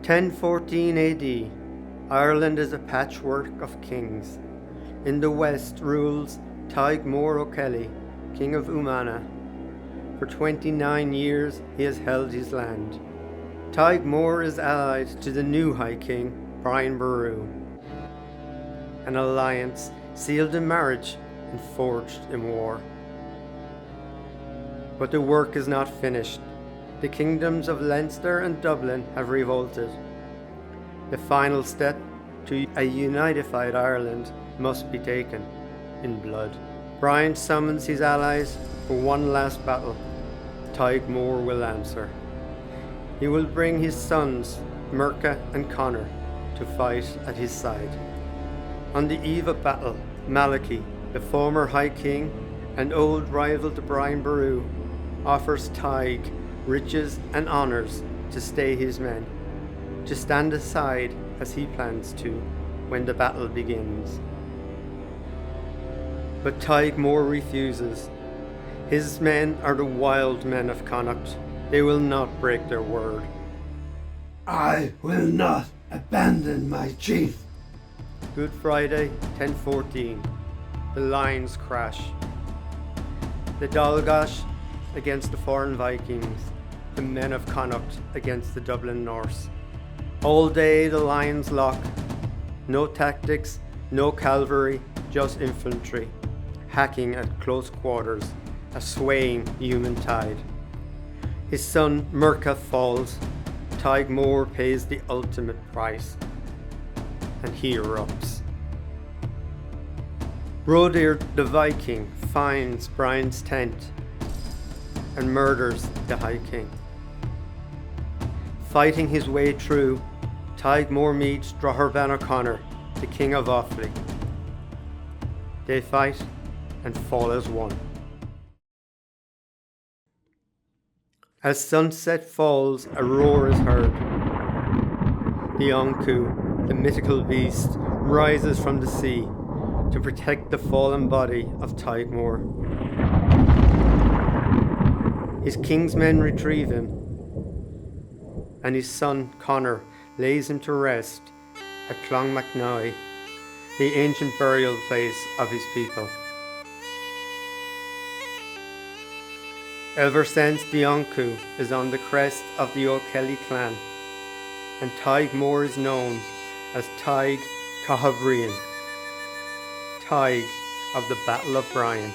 1014 AD, Ireland is a patchwork of kings. In the west rules Tadhg Mór O'Kelly, king of Umana. For 29 years he has held his land. Tadhg Mór is allied to the new High King, Brian Boru. An alliance sealed in marriage and forged in war. But the work is not finished. The kingdoms of Leinster and Dublin have revolted. The final step to a unified Ireland must be taken in blood. Brian summons his allies for one last battle. Tadhg Mór will answer. He will bring his sons, Murcha and Conor, to fight at his side. On the eve of battle, Malachy, the former High King and old rival to Brian Boru, offers Tadhg riches and honours to stay his men, to stand aside as he plans to when the battle begins. But Tadhg Mór refuses. His men are the wild men of Connacht. They will not break their word. I will not abandon my chief. Good Friday, 1014. The lines crash. The Dalgash against the foreign Vikings. The Men of Connacht against the Dublin Norse. All day the lions lock. No tactics, no cavalry, just infantry. Hacking at close quarters, a swaying human tide. His son Murcha falls. Tadhg Mór pays the ultimate price. And he erupts. Brodir the Viking finds Brian's tent and murders the High King. Fighting his way through, Tadhg Mór meets Drochar O'Connor, the King of Offaly. They fight and fall as one. As sunset falls, a roar is heard. The Anku, the mythical beast, rises from the sea to protect the fallen body of Tadhg Mór. His king's men retrieve him, and his son Conor lays him to rest at Clontarf, the ancient burial place of his people. Ever since the Anku is on the crest of the O'Kelly clan, and Tadhg Mór is known as Tadhg Catha Bhriain, Tadhg of the Battle of Bhriain.